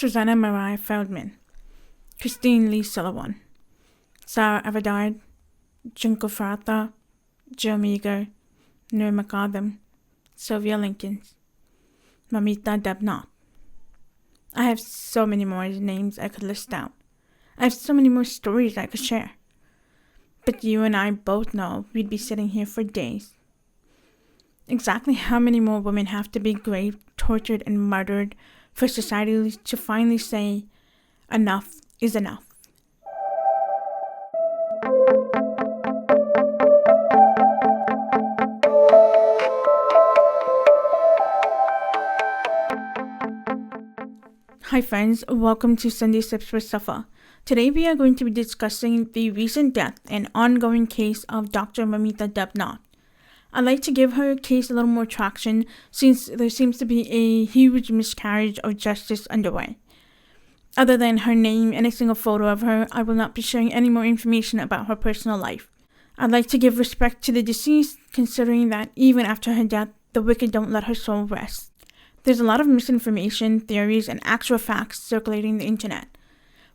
Susanna Maria Feldman, Christine Lee Sullivan, Sarah Avadard, Junko Frata, Joe Meager, Nur McAdam, Sylvia Linkins, Moumita Debnath. I have so many more names I could list out. I have so many more stories I could share. But you and I both know we'd be sitting here for days. Exactly how many more women have to be raped, tortured, and murdered for society to finally say, enough is enough? Hi friends, welcome to Sunday Sips with Safa. Today we are going to be discussing the recent death and ongoing case of Dr. Moumita Debnath. I'd like to give her case a little more traction since there seems to be a huge miscarriage of justice underway. Other than her name and a single photo of her, I will not be sharing any more information about her personal life. I'd like to give respect to the deceased, considering that even after her death, the wicked don't let her soul rest. There's a lot of misinformation, theories, and actual facts circulating the internet.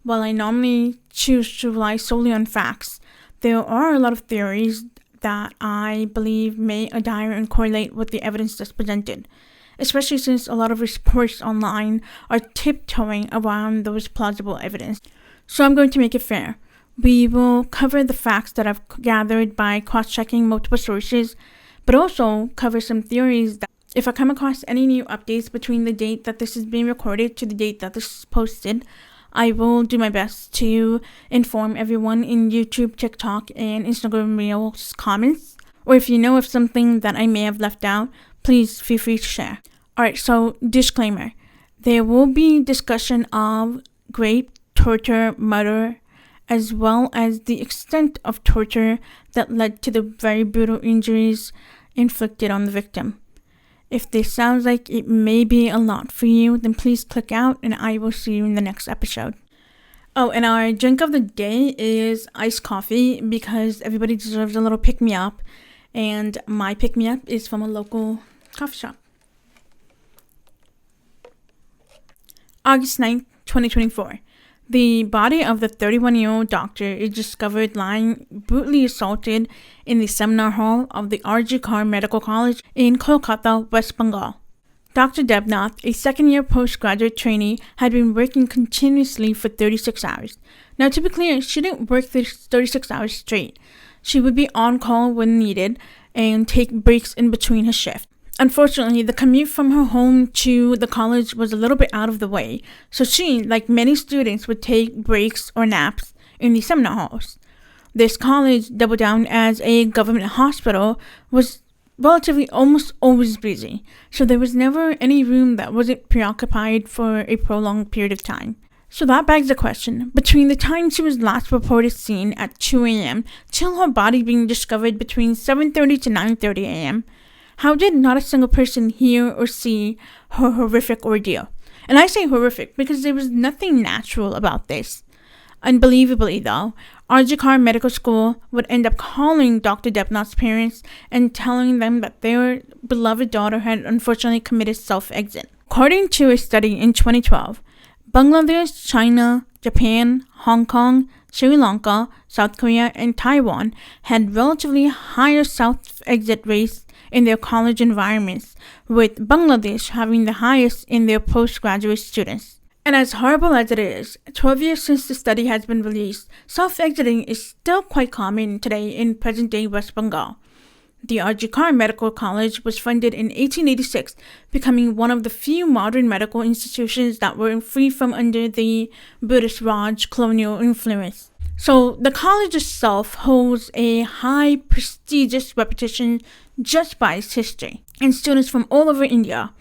While I normally choose to rely solely on facts, there are a lot of theories that I believe may adhere and correlate with the evidence that's presented, especially since a lot of reports online are tiptoeing around those plausible evidence. So I'm going to make it fair. We will cover the facts that I've gathered by cross-checking multiple sources, but also cover some theories that if I come across any new updates between the date that this is being recorded to the date that this is posted, I will do my best to inform everyone in YouTube, TikTok, and Instagram Reels comments. Or if you know of something that I may have left out, please feel free to share. Alright, so disclaimer. There will be discussion of rape, torture, murder, as well as the extent of torture that led to the very brutal injuries inflicted on the victim. If this sounds like it may be a lot for you, then please click out and I will see you in the next episode. Oh, and our drink of the day is iced coffee because everybody deserves a little pick-me-up. And my pick-me-up is from a local coffee shop. August 9th, 2024. The body of the 31-year-old doctor is discovered lying brutally assaulted in the seminar hall of the R.G. Kar Medical College in Kolkata, West Bengal. Dr. Debnath, a second-year postgraduate trainee, had been working continuously for 36 hours. Now, to be clear, she didn't work 36 hours straight. She would be on call when needed and take breaks in between her shift. Unfortunately, the commute from her home to the college was a little bit out of the way, so she, like many students, would take breaks or naps in the seminar halls. This college, doubled down as a government hospital, was relatively almost always busy, so there was never any room that wasn't preoccupied for a prolonged period of time. So that begs the question, between the time she was last reported seen at 2 a.m. till her body being discovered between 7:30 to 9:30 a.m., how did not a single person hear or see her horrific ordeal? And I say horrific because there was nothing natural about this. Unbelievably though, R.G. Kar Medical School would end up calling Dr. Debnath's parents and telling them that their beloved daughter had unfortunately committed self-exit. According to a study in 2012, Bangladesh, China, Japan, Hong Kong, Sri Lanka, South Korea, and Taiwan had relatively higher self-exit rates in their college environments, with Bangladesh having the highest in their postgraduate students. And as horrible as it is, 12 years since the study has been released, self-exiting is still quite common today in present-day West Bengal. The R.G. Kar Medical College was funded in 1886, becoming one of the few modern medical institutions that were free from under the British Raj colonial influence. So the college itself holds a high prestigious reputation just by its history, and students from all over India,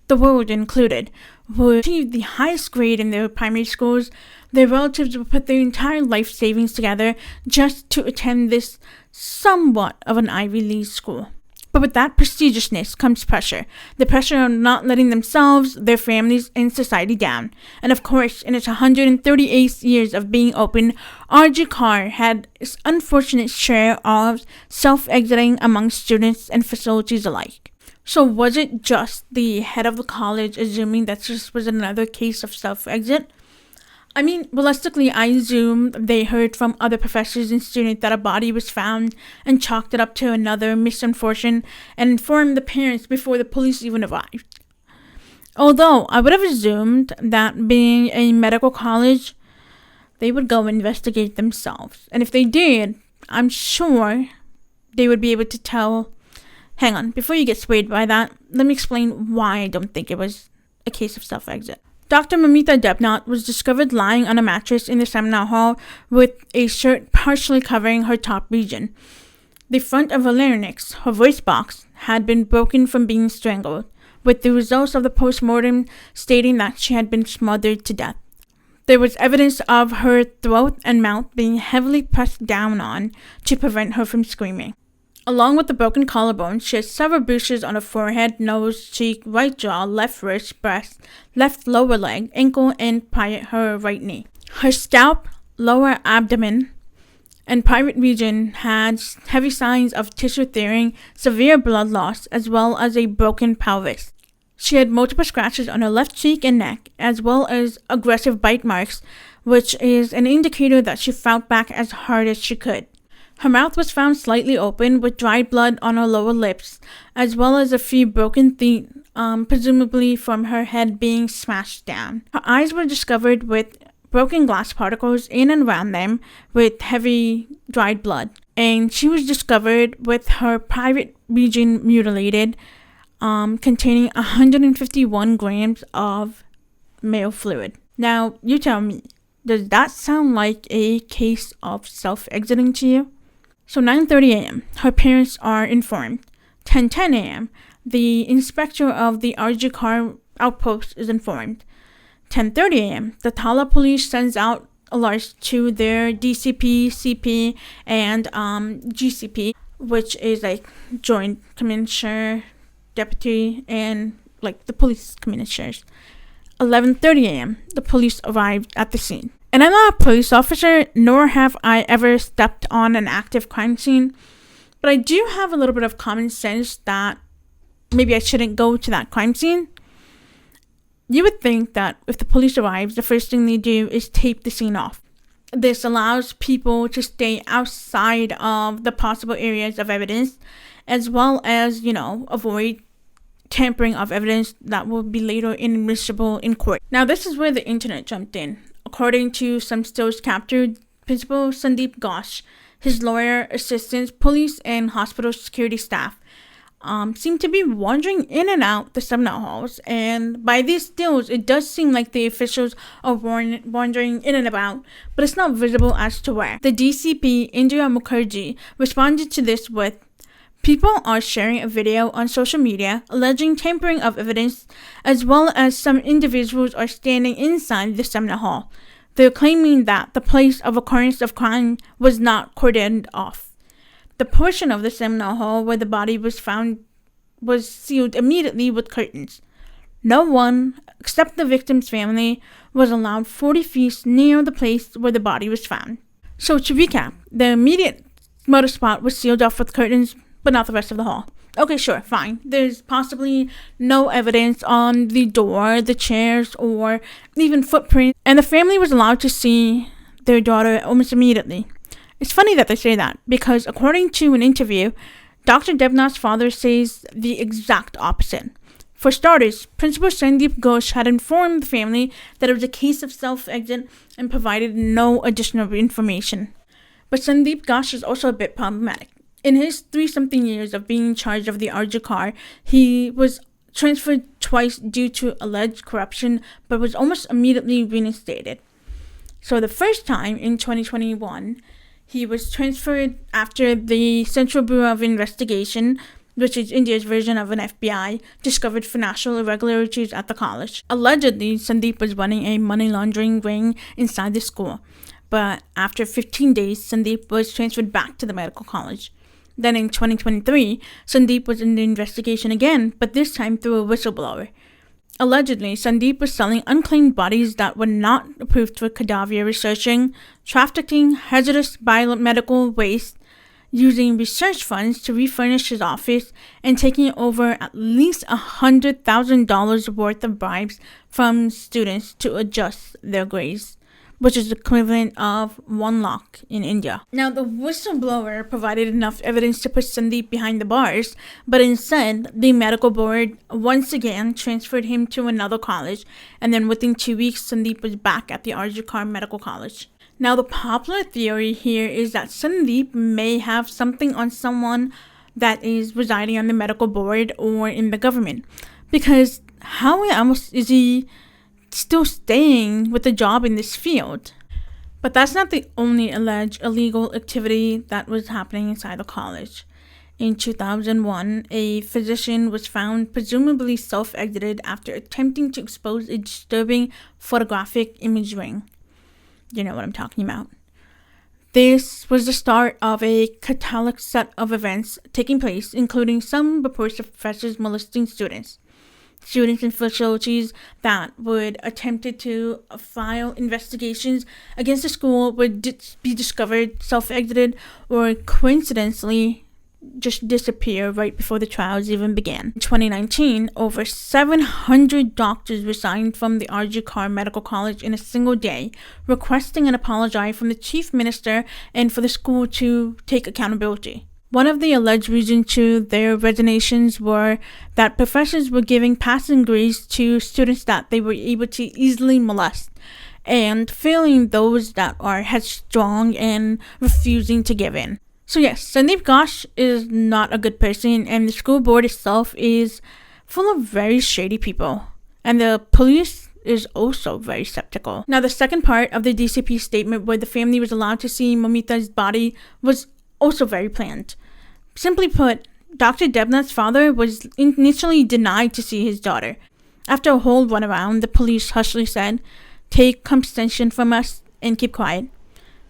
the world included, who achieved the highest grade in their primary schools, their relatives would put their entire life savings together just to attend this somewhat of an Ivy League school. But with that prestigiousness comes pressure. The pressure of not letting themselves, their families, and society down. And of course, in its 138 years of being open, R.G. Kar had its unfortunate share of self-exiting among students and facilities alike. So was it just the head of the college assuming that this was another case of self-exit? I mean, realistically, I assume they heard from other professors and students that a body was found and chalked it up to another misfortune and informed the parents before the police even arrived. Although, I would have assumed that being a medical college, they would go investigate themselves. And if they did, I'm sure they would be able to tell. Hang on, before you get swayed by that, let me explain why I don't think it was a case of self-exit. Dr. Moumita Debnath was discovered lying on a mattress in the seminar hall with a shirt partially covering her top region. The front of her larynx, her voice box, had been broken from being strangled, with the results of the post-mortem stating that she had been smothered to death. There was evidence of her throat and mouth being heavily pressed down on to prevent her from screaming. Along with the broken collarbone, she had several bruises on her forehead, nose, cheek, right jaw, left wrist, breast, left lower leg, ankle, and her right knee. Her scalp, lower abdomen, and private region had heavy signs of tissue tearing, severe blood loss, as well as a broken pelvis. She had multiple scratches on her left cheek and neck, as well as aggressive bite marks, which is an indicator that she fought back as hard as she could. Her mouth was found slightly open with dried blood on her lower lips, as well as a few broken teeth, presumably from her head being smashed down. Her eyes were discovered with broken glass particles in and around them with heavy dried blood. And she was discovered with her private region mutilated, containing 151 grams of male fluid. Now, you tell me, does that sound like a case of self-exiting to you? So 9:30 a.m., her parents are informed. 10:10 a.m., the inspector of the RG car outpost is informed. 10:30 a.m., the Tala police sends out alerts to their DCP, CP, and GCP, which is like Joint Commissioner, Deputy, and like the police commissioners. 11:30 a.m., the police arrived at the scene. And I'm not a police officer, nor have I ever stepped on an active crime scene, but I do have a little bit of common sense that maybe I shouldn't go to that crime scene. You would think that if the police arrives, the first thing they do is tape the scene off. This allows people to stay outside of the possible areas of evidence, as well as, avoid tampering of evidence that will be later inadmissible in court. Now, this is where the internet jumped in. According to some stills captured, Principal Sandeep Ghosh, his lawyer, assistants, police, and hospital security staff seem to be wandering in and out the seminar halls, and by these stills, it does seem like the officials are wandering in and about, but it's not visible as to where. The DCP, Indira Mukherjee, responded to this with, "People are sharing a video on social media alleging tampering of evidence, as well as some individuals are standing inside the seminar hall. They're claiming that the place of occurrence of crime was not cordoned off. The portion of the seminar hall where the body was found was sealed immediately with curtains. No one, except the victim's family, was allowed 40 feet near the place where the body was found." So to recap, the immediate murder spot was sealed off with curtains, but not the rest of the hall. Okay, sure, fine. There's possibly no evidence on the door, the chairs, or even footprints, and the family was allowed to see their daughter almost immediately. It's funny that they say that, because according to an interview, Dr. Debnath's father says the exact opposite. For starters, Principal Sandeep Ghosh had informed the family that it was a case of self-exit and provided no additional information. But Sandeep Ghosh is also a bit problematic. In his 3-something years of being in charge of the RG car, he was transferred twice due to alleged corruption, but was almost immediately reinstated. So the first time in 2021, he was transferred after the Central Bureau of Investigation, which is India's version of an FBI, discovered financial irregularities at the college. Allegedly, Sandeep was running a money laundering ring inside the school, but after 15 days, Sandeep was transferred back to the medical college. Then in 2023, Sandeep was in the investigation again, but this time through a whistleblower. Allegedly, Sandeep was selling unclaimed bodies that were not approved for cadaver researching, trafficking hazardous biomedical waste, using research funds to refurnish his office and taking over at least $100,000 worth of bribes from students to adjust their grades, which is the equivalent of 1 lakh in India. Now, the whistleblower provided enough evidence to put Sandeep behind the bars, but instead, the medical board once again transferred him to another college, and then within 2 weeks, Sandeep was back at the RG Medical College. Now, the popular theory here is that Sandeep may have something on someone that is residing on the medical board or in the government, because how else is he still staying with a job in this field? But that's not the only alleged illegal activity that was happening inside the college. In 2001, a physician was found presumably self-exited after attempting to expose a disturbing photographic image ring. You know what I'm talking about. This was the start of a catalog set of events taking place, including some reports of professors molesting students. Students in facilities that would attempted to file investigations against the school would be discovered self-exited or coincidentally just disappear right before the trials even began. In 2019, over 700 doctors resigned from the RG Medical College in a single day, requesting an apology from the chief minister and for the school to take accountability. One of the alleged reasons to their resignations were that professors were giving passing grades to students that they were able to easily molest, and failing those that are headstrong and refusing to give in. So yes, Sandeep Ghosh is not a good person, and the school board itself is full of very shady people. And the police is also very skeptical. Now, the second part of the DCP statement where the family was allowed to see Moumita's body was also very planned. Simply put, Dr. Debnath's father was initially denied to see his daughter. After a whole runaround, the police hushly said, "Take consent from us and keep quiet,"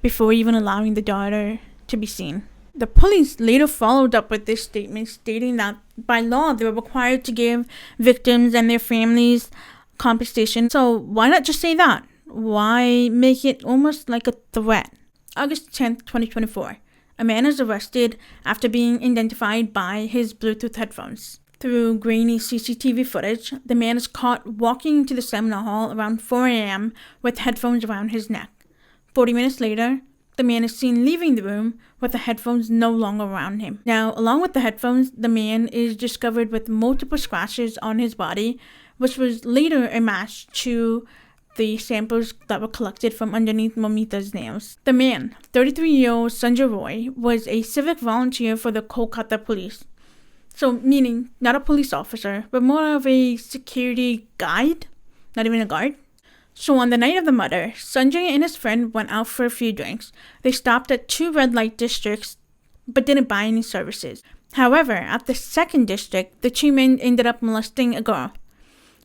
before even allowing the daughter to be seen. The police later followed up with this statement stating that by law they were required to give victims and their families compensation. So why not just say that? Why make it almost like a threat? August 10th, 2024. A man is arrested after being identified by his Bluetooth headphones. Through grainy CCTV footage, the man is caught walking into the seminar hall around 4 a.m. with headphones around his neck. 40 minutes later, the man is seen leaving the room with the headphones no longer around him. Now, along with the headphones, the man is discovered with multiple scratches on his body, which was later a match to the samples that were collected from underneath Moumita's nails. The man, 33-year-old Sanjay Roy, was a civic volunteer for the Kolkata police. So, meaning not a police officer, but more of a security guide, not even a guard. So on the night of the murder, Sanjay and his friend went out for a few drinks. They stopped at 2 red light districts, but didn't buy any services. However, at the second district, the two men ended up molesting a girl.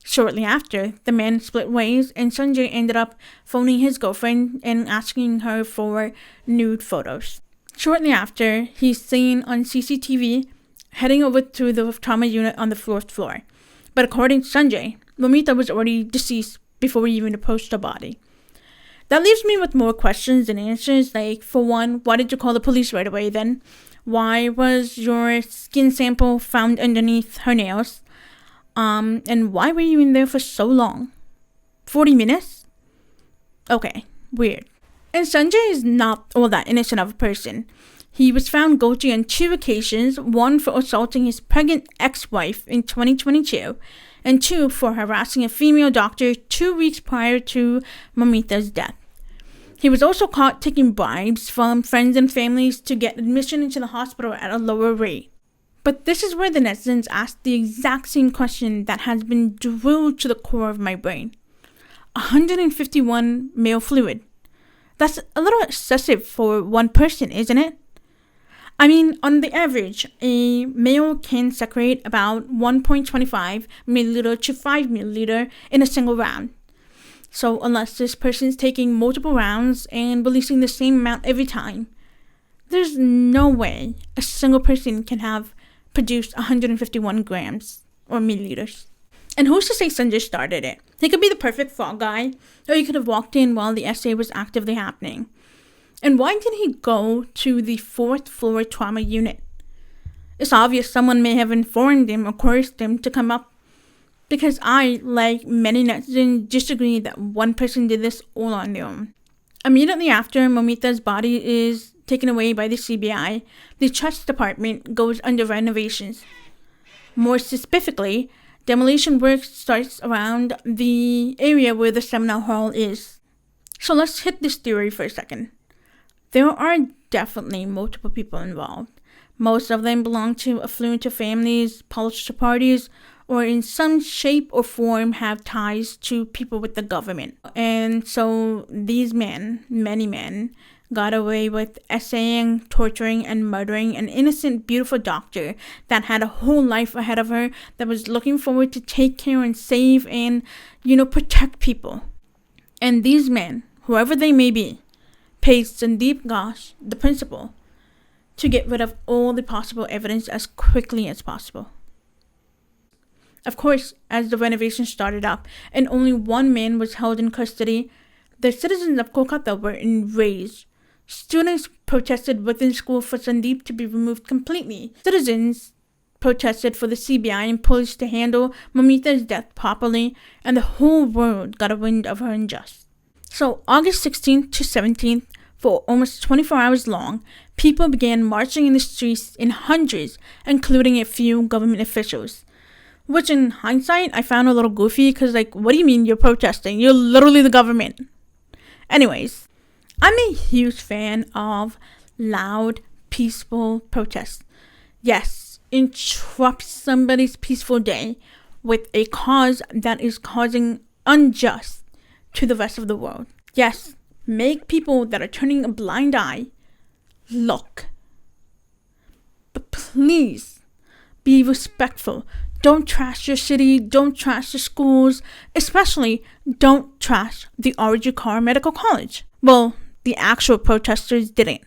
Shortly after, the men split ways, and Sanjay ended up phoning his girlfriend and asking her for nude photos. Shortly after, he's seen on CCTV heading over to the trauma unit on the 4th floor. But according to Sanjay, Moumita was already deceased before we even approached the body. That leaves me with more questions than answers, like, for one, why did you call the police right away then? Why was your skin sample found underneath her nails? And why were you in there for so long? 40 minutes? Okay, weird. And Sanjay is not all that innocent of a person. He was found guilty on 2 occasions, one for assaulting his pregnant ex-wife in 2022, and 2 for harassing a female doctor 2 weeks prior to Moumita's death. He was also caught taking bribes from friends and families to get admission into the hospital at a lower rate. But this is where the netizens asked the exact same question that has been drilled to the core of my brain. 151 male fluid. That's a little excessive for one person, isn't it? I mean, on the average, a male can secrete about 1.25 milliliter to 5 milliliter in a single round. So unless this person is taking multiple rounds and releasing the same amount every time, there's no way a single person can have produced 151 grams or milliliters. And who's to say Sanjay started it? He could be the perfect fall guy, or he could have walked in while the essay was actively happening. And why did he go to the 4th floor trauma unit? It's obvious someone may have informed him or coerced him to come up, because I, like many netizens, disagree that one person did this all on their own. Immediately after Moumita's body is taken away by the CBI, the trust department goes under renovations. More specifically, demolition work starts around the area where the seminar hall is. So let's hit this theory for a second. There are definitely multiple people involved. Most of them belong to affluent families, political parties, or in some shape or form have ties to people with the government. And so these men, many men, got away with essaying, torturing, and murdering an innocent, beautiful doctor that had a whole life ahead of her, that was looking forward to take care and save and, protect people. And these men, whoever they may be, paid Sandeep Ghosh, the principal, to get rid of all the possible evidence as quickly as possible. Of course, as the renovation started up and only one man was held in custody, the citizens of Kolkata were enraged. Students protested within school for Sandeep to be removed completely. Citizens protested for the CBI and police to handle Moumita's death properly, and the whole world got a wind of her injustice. So August 16th to 17th, for almost 24 hours long, people began marching in the streets in hundreds, including a few government officials. Which in hindsight, I found a little goofy, because what do you mean you're protesting? You're literally the government. Anyways, I'm a huge fan of loud, peaceful protests. Yes, interrupt somebody's peaceful day with a cause that is causing unjust to the rest of the world. Yes, make people that are turning a blind eye look. But please, be respectful. Don't trash your city, don't trash the schools, especially don't trash the RG Medical College. Well, the actual protesters didn't.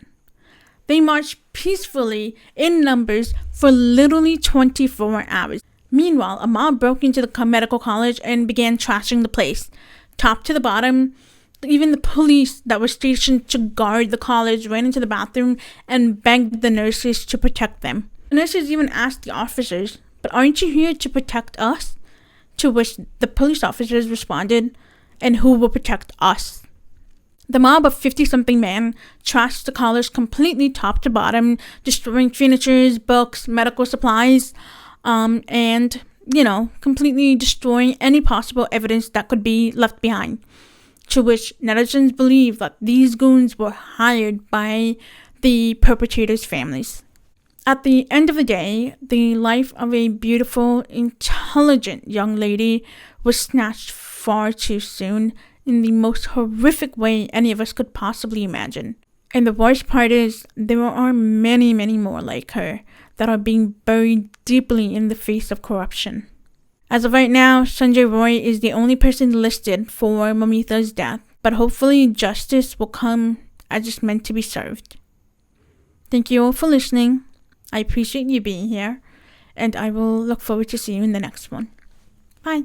They marched peacefully in numbers for literally 24 hours. Meanwhile, a mob broke into the medical college and began trashing the place. Top to the bottom, even the police that were stationed to guard the college ran into the bathroom and begged the nurses to protect them. The nurses even asked the officers, "But aren't you here to protect us?" To which the police officers responded, "And who will protect us?" The mob of 50-something men trashed the college completely top to bottom, destroying furniture, books, medical supplies, and, completely destroying any possible evidence that could be left behind. To which netizens believe that these goons were hired by the perpetrators' families. At the end of the day, the life of a beautiful, intelligent young lady was snatched far too soon in the most horrific way any of us could possibly imagine. And the worst part is, there are many, many more like her that are being buried deeply in the face of corruption. As of right now, Sanjay Roy is the only person listed for Moumita's death, but hopefully justice will come as it's meant to be served. Thank you all for listening. I appreciate you being here, and I will look forward to seeing you in the next one. Bye.